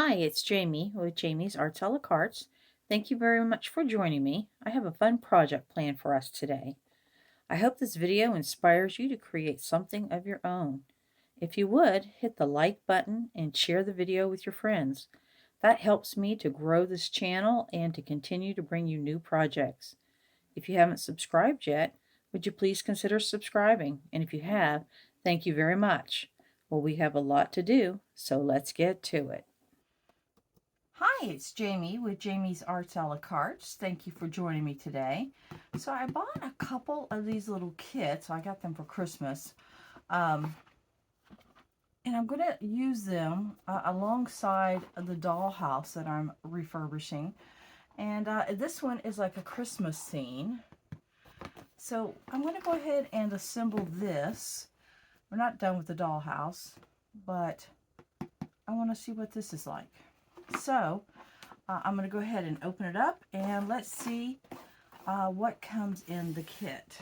Hi, it's Jamie with Jamie's Arts a la Cartes. Thank you very much for joining me. I have a fun project planned for us today. I hope this video inspires you to create something of your own. If you would, hit the like button and share the video with your friends. That helps me to grow this channel and to continue to bring you new projects. If you haven't subscribed yet, would you please consider subscribing? And if you have, thank you very much. Well, we have a lot to do, so let's get to it. Hi, it's Jamie with Jamie's Arts a la Cartes. Thank you for joining me today. So I bought a couple of these little kits. I got them for Christmas. And I'm going to use them alongside the dollhouse that I'm refurbishing. And this one is like a Christmas scene. So I'm going to go ahead and assemble this. We're not done with the dollhouse, but I want to see what this is like. So I'm going to go ahead and open it up and let's see what comes in the kit.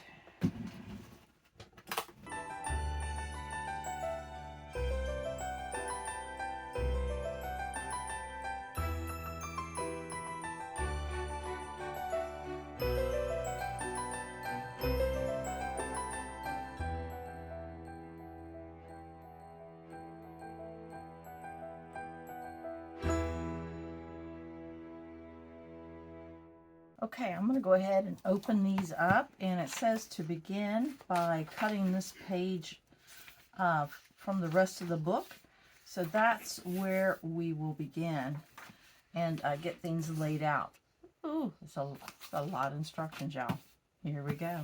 Okay, I'm going to go ahead and open these up, and it says to begin by cutting this page from the rest of the book. So that's where we will begin and get things laid out. Ooh, it's a lot of instructions, y'all. Here we go.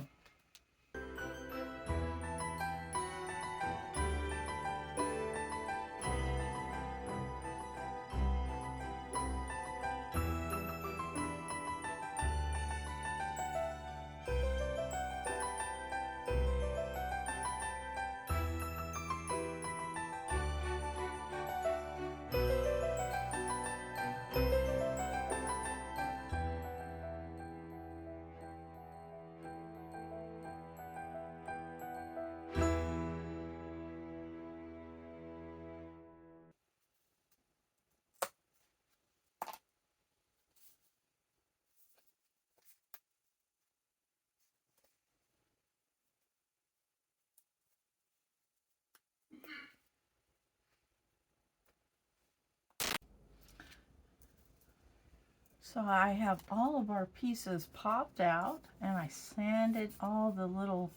So I have all of our pieces popped out, and I sanded all the little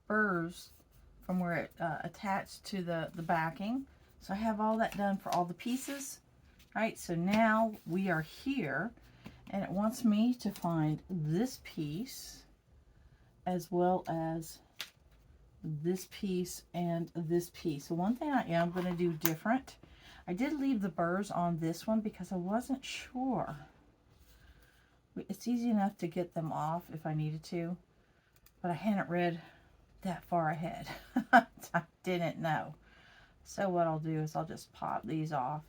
burrs from where it attached to the backing. So I have all that done for all the pieces. All right, so now we are here, and it wants me to find this piece as well as this piece and this piece. So one thing I am going to do different, I did leave the burrs on this one because I wasn't sure. It's easy enough to get them off if I needed to, but I hadn't read that far ahead. I didn't know. So what I'll do is I'll just pop these off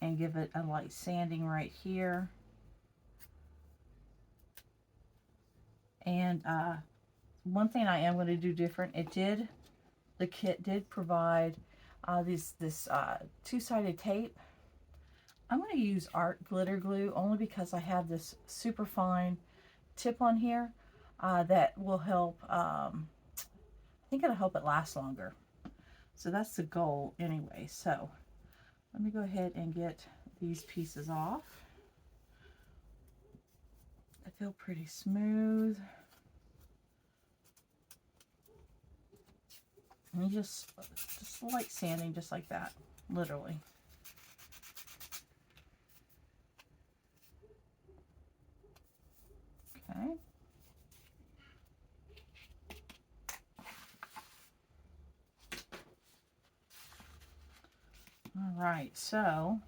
and give it a light sanding right here. And one thing I am going to do different, the kit did provide this two-sided tape. I'm going to use art glitter glue only because I have this super fine tip on here that will help, I think it'll help it last longer. So that's the goal anyway. So let me go ahead and get these pieces off. They feel pretty smooth. And just light sanding just like that, literally. Okay. All right, so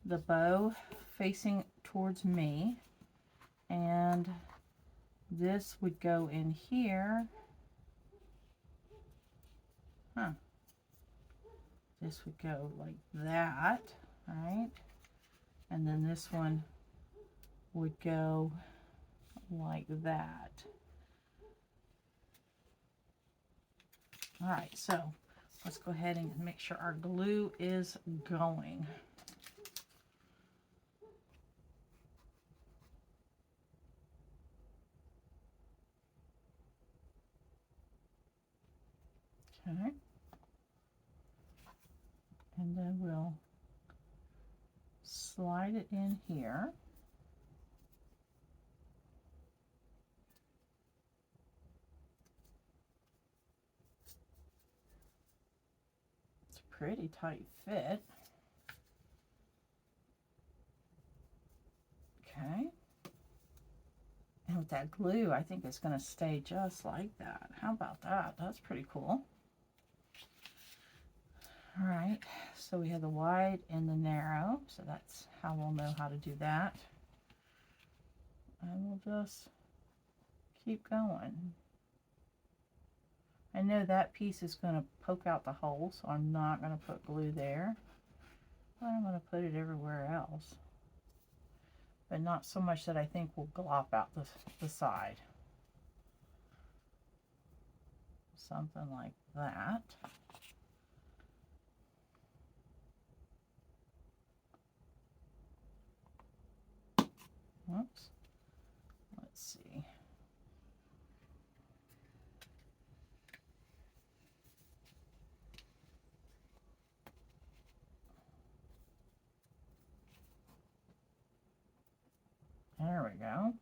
the bow facing towards me, and this would go in here. This would go like that, right? And then this one would go like that. All right, so Let's go ahead and make sure our glue is going. Okay. And then we'll slide it in here. It's a pretty tight fit. Okay. And with that glue, I think it's going to stay just like that. How about that? That's pretty cool. All right, so we have the wide and the narrow, so that's how we'll know how to do that. And we'll just keep going. I know that piece is going to poke out the hole, so I'm not going to put glue there. But I'm going to put it everywhere else. But not so much that I think will glop out the side. Something like that. Oops. Let's see. There we go.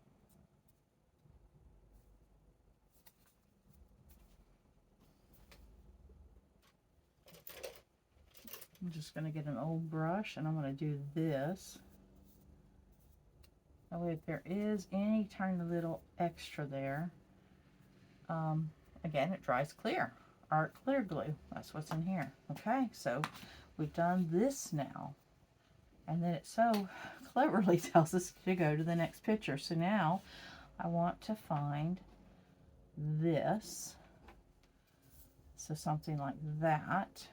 I'm just going to get an old brush and I'm going to do this. That way if there is any tiny little extra there, again, it dries clear. Art clear glue. That's what's in here. Okay, so we've done this now. And then it so cleverly tells us to go to the next picture. So now I want to find this. So something like that.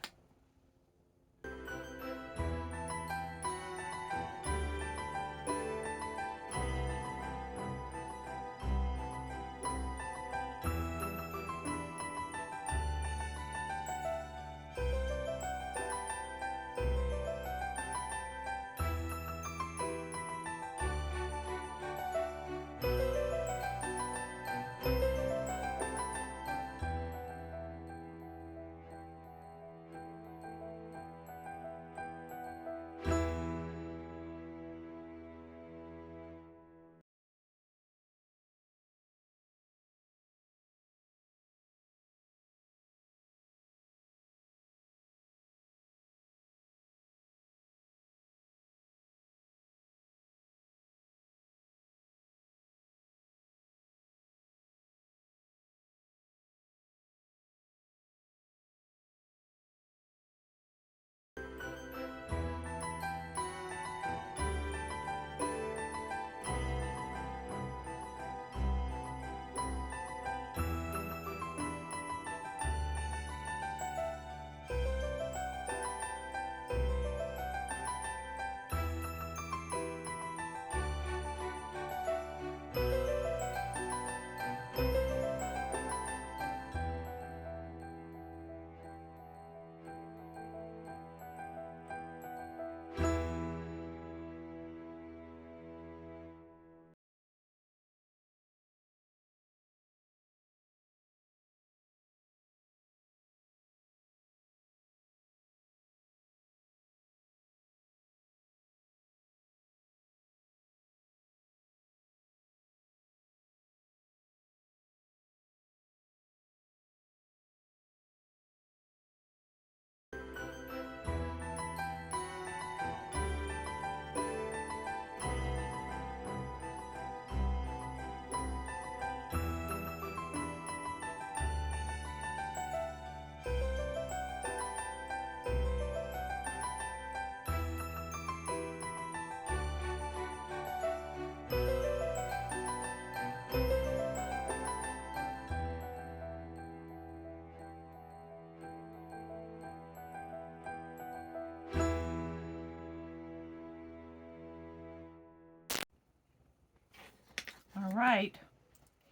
All right,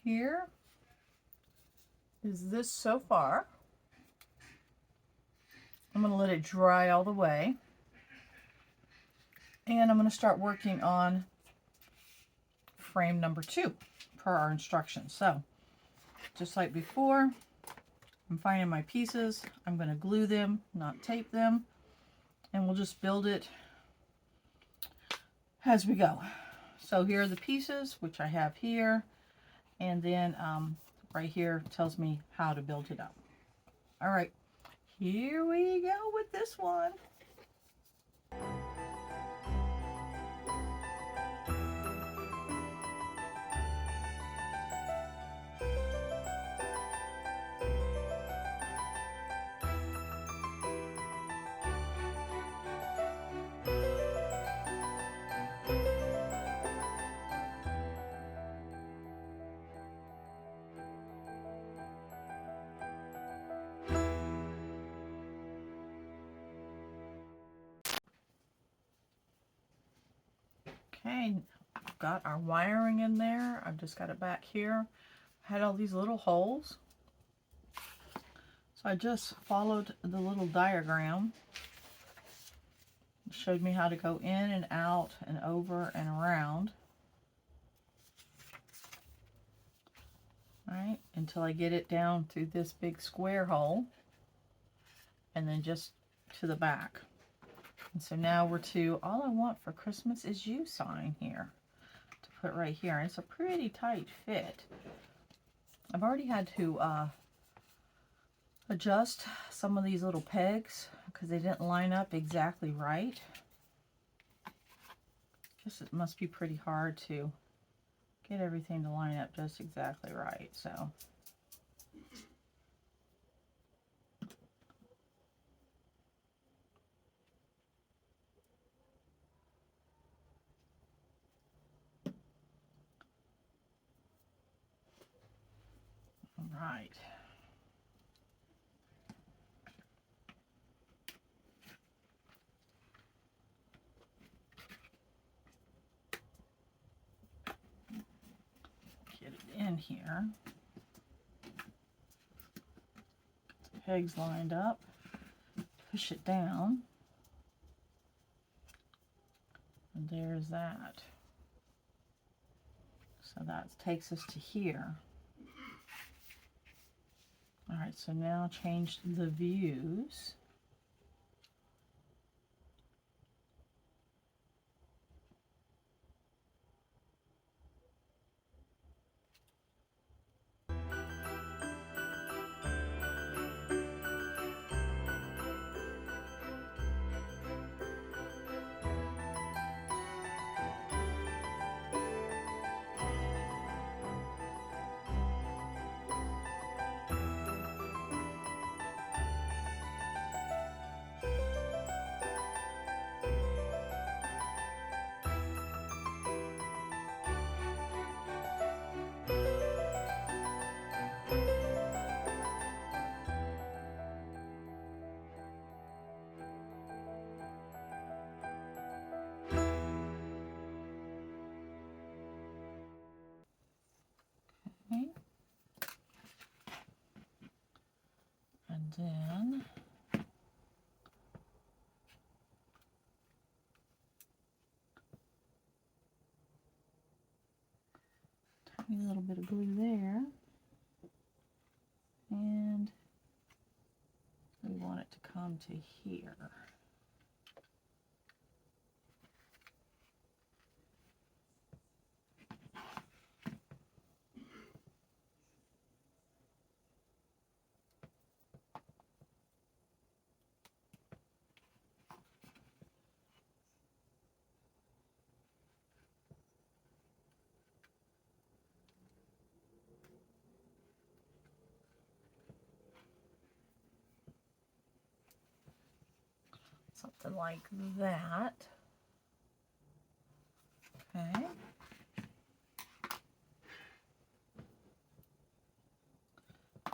here is this so far. I'm going to let it dry all the way. And I'm going to start working on frame number 2 per our instructions. So, just like before, I'm finding my pieces. I'm going to glue them, not tape them. And we'll just build it as we go. So here are the pieces, which I have here. And then right here tells me how to build it up. All right, here we go with this one. Okay, I've got our wiring in there. I've just got it back here. I had all these little holes. So I just followed the little diagram. It showed me how to go in and out and over and around. All right, until I get it down through this big square hole. And then just to the back. And so now we're to All I Want for Christmas Is You sign here to put right here. And it's a pretty tight fit. I've already had to adjust some of these little pegs because they didn't line up exactly right. Just it must be pretty hard to get everything to line up just exactly right. So all right. Get it in here. Pegs lined up. Push it down. And there's that. So that takes us to here. All right, so now change the views. Okay. And then tiny little bit of glue there. And we want it to come to here. Something like that. Okay.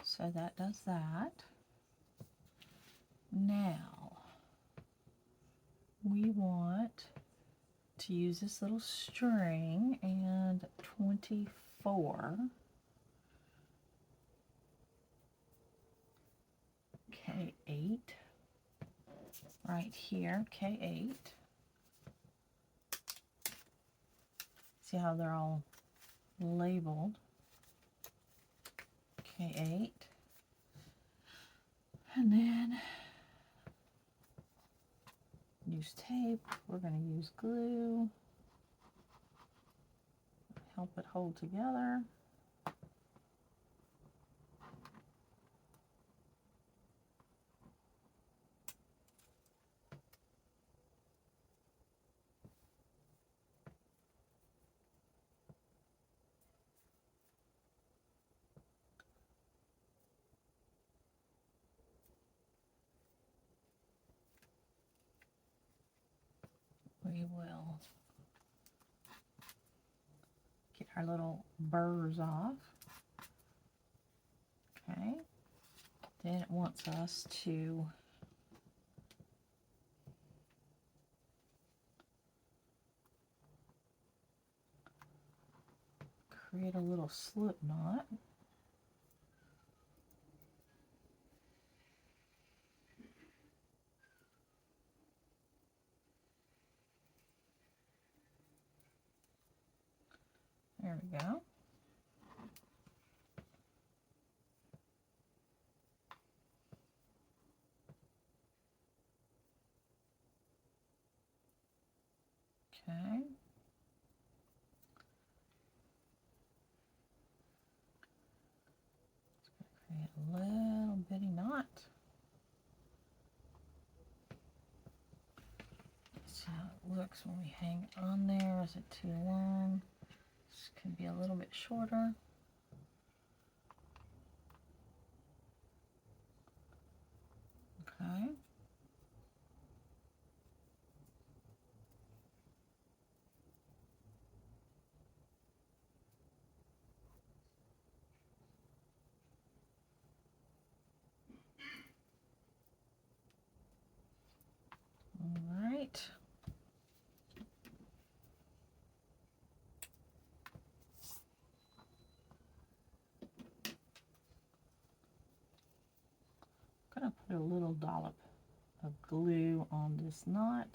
So that does that. Now, we want to use this little string and 24. Okay, 8. right here, K8. See how they're all labeled? K8. And then use tape. We're going to use glue. Help it hold together. We will get our little burrs off. Okay. Then it wants us to create a little slip knot. There we go. Okay. Create a little bitty knot. Let's see how it looks when we hang it on there. Is it too long? This could be a little bit shorter. Okay. All right. I'm going to put a little dollop of glue on this knot.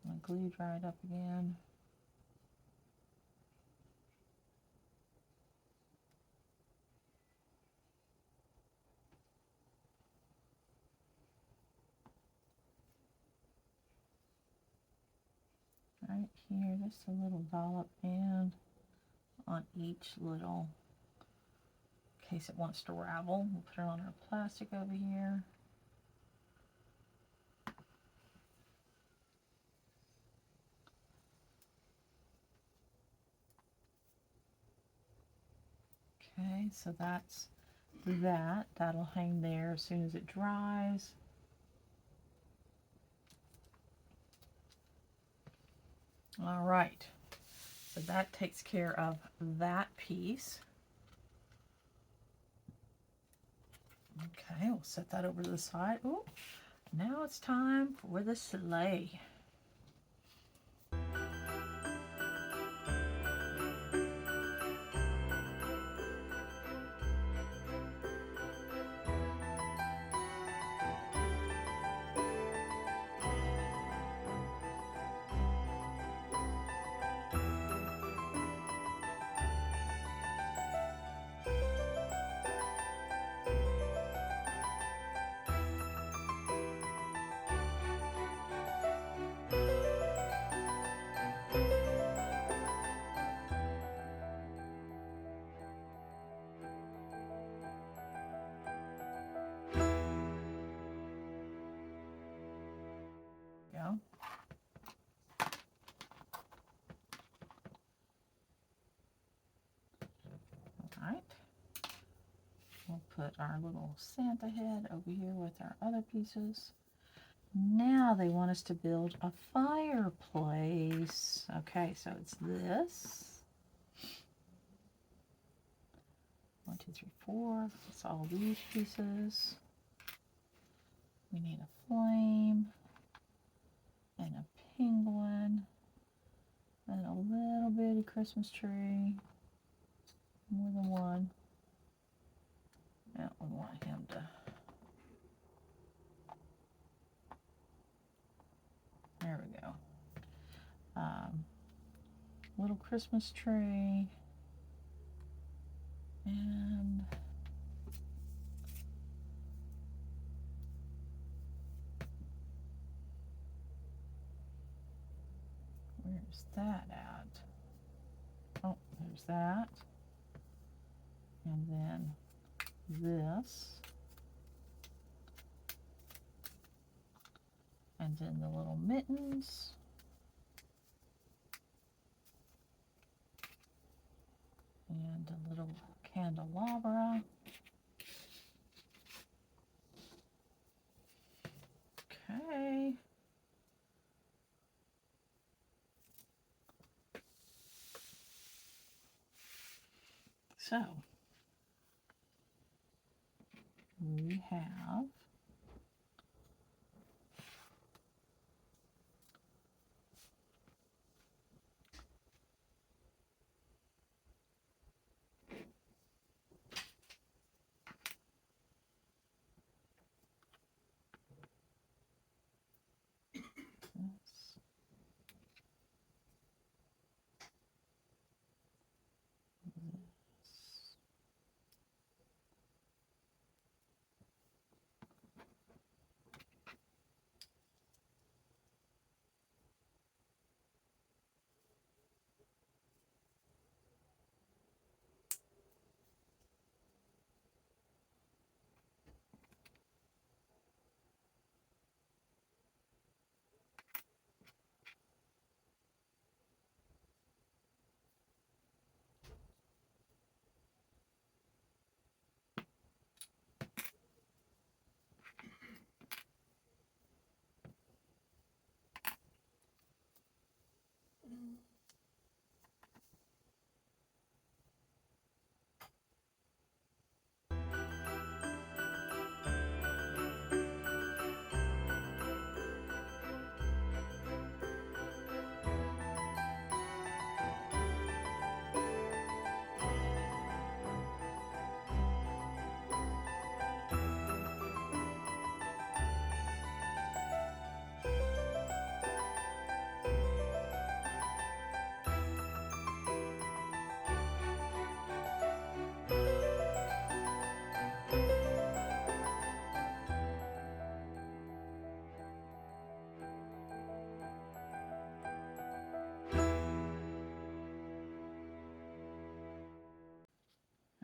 My glue dried up again. Right here, just a little dollop, and on each little, in case it wants to ravel. We'll put it on our plastic over here. Okay, so that's that. That'll hang there as soon as it dries. All right, so that takes care of that piece. Okay, we'll set that over to the side. Ooh, now it's time for the sleigh. Go. All right. We'll put our little Santa head over here with our other pieces. Now they want us to build a fireplace. Okay, so it's this. 1, 2, 3, 4. It's all these pieces. We need a flame and a penguin and a little bitty Christmas tree. More than one. Yeah, we want him to little Christmas tree. And where's that at? Oh, there's that. And then this. And then the little mittens. And a little candelabra. Okay. So we have this.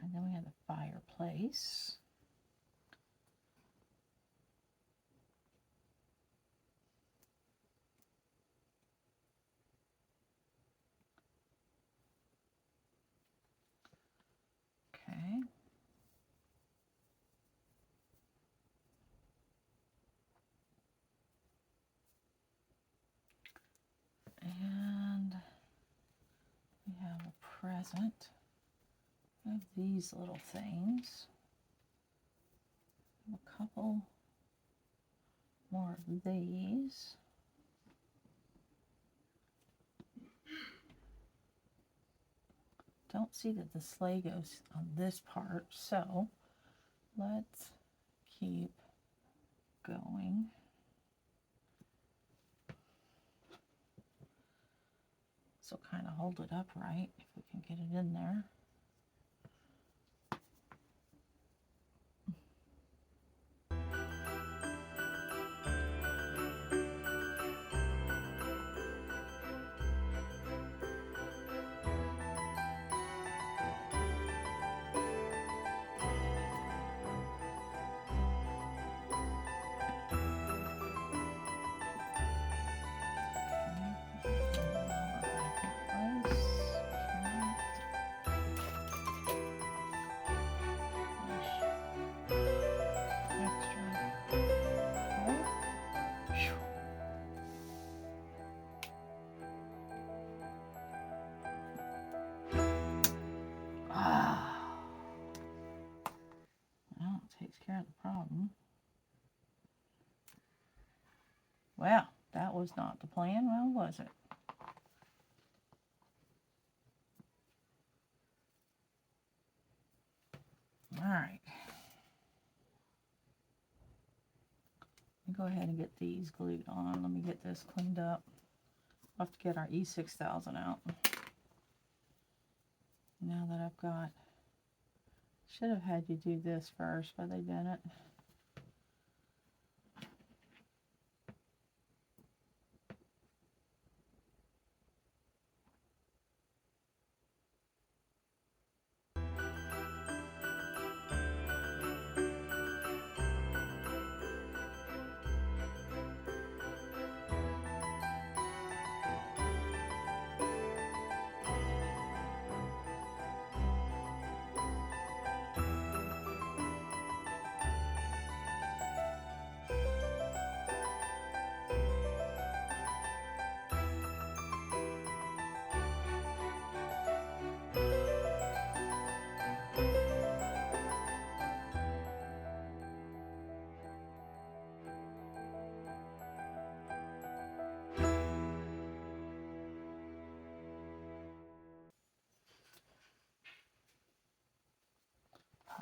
And then we have the fireplace. Okay. And we have a present of these little things. A couple more of these. Don't see that the sleigh goes on this part, so let's keep going. So kind of hold it upright if we can get it in there. Takes care of the problem. Well, that was not the plan, well, was it? All right. Let me go ahead and get these glued on. Let me get this cleaned up. I'll have to get our E6000 out. I've got. Should have had you do this first, but they didn't.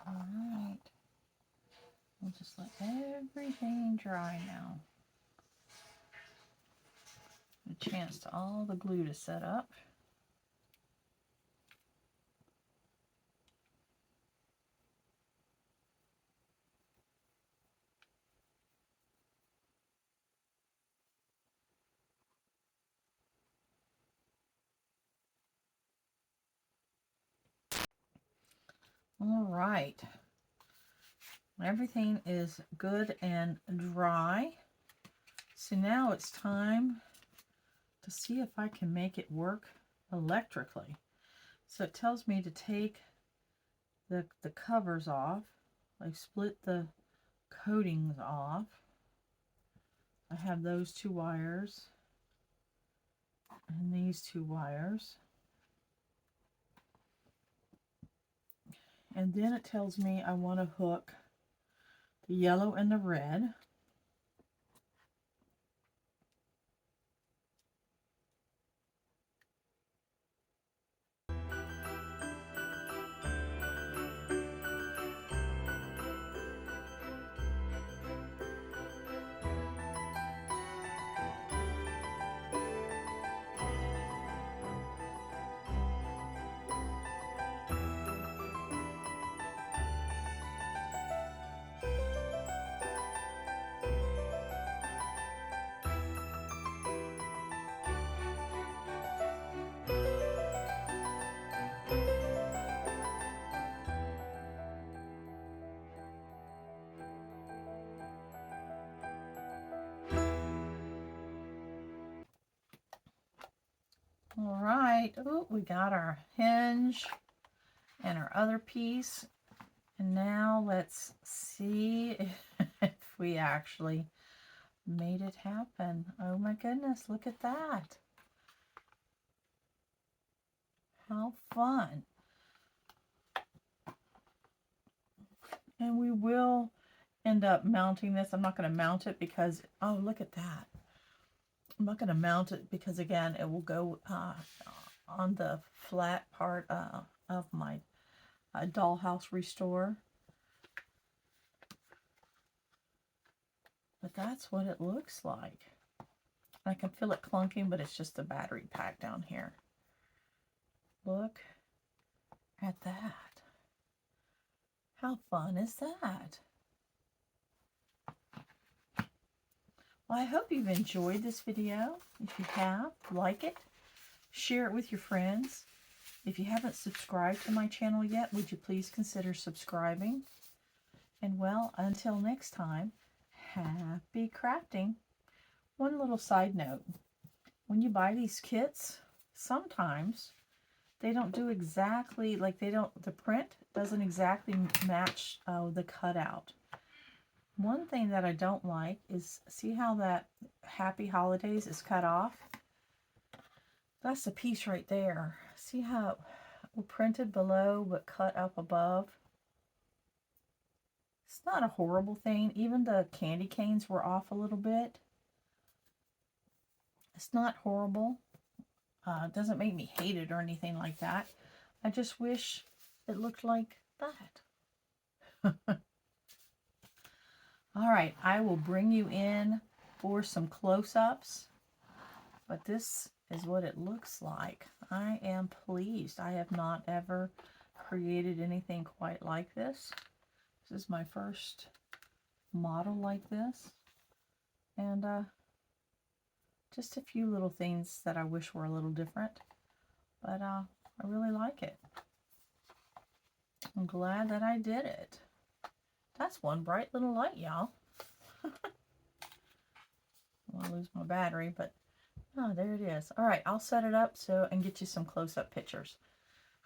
Alright. We'll just let everything dry now. A chance to all the glue to set up. All right. Everything is good and dry. So now it's time to see if I can make it work electrically. So it tells me to take the covers off. I've split the coatings off. I have those 2 wires and these 2 wires. And then it tells me I want to hook the yellow and the red. All right, oh, we got our hinge and our other piece. And now let's see if we actually made it happen. Oh my goodness, look at that. How fun. And we will end up mounting this. I'm not going to mount it because, oh, look at that. I'm not going to mount it because, again, it will go on the flat part of my dollhouse restore. But that's what it looks like. I can feel it clunking, but it's just the battery pack down here. Look at that. How fun is that? Well, I hope you've enjoyed this video. If you have, like it, share it with your friends. If you haven't subscribed to my channel yet, would you please consider subscribing? And well, until next time, happy crafting. One little side note. When you buy these kits, sometimes they don't do exactly, like the print doesn't exactly match the cutout. One thing that I don't like is, see how that Happy Holidays is cut off? That's the piece right there. See how it printed below but cut up above? It's not a horrible thing. Even the candy canes were off a little bit. It's not horrible. It doesn't make me hate it or anything like that. I just wish it looked like that. All right, I will bring you in for some close-ups, but this is what it looks like. I am pleased. I have not ever created anything quite like this. This is my first model like this. And just a few little things that I wish were a little different. But I really like it. I'm glad that I did it. That's one bright little light, y'all. I'll lose my battery, but oh, there it is. All right, I'll set it up and get you some close-up pictures.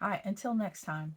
All right, until next time.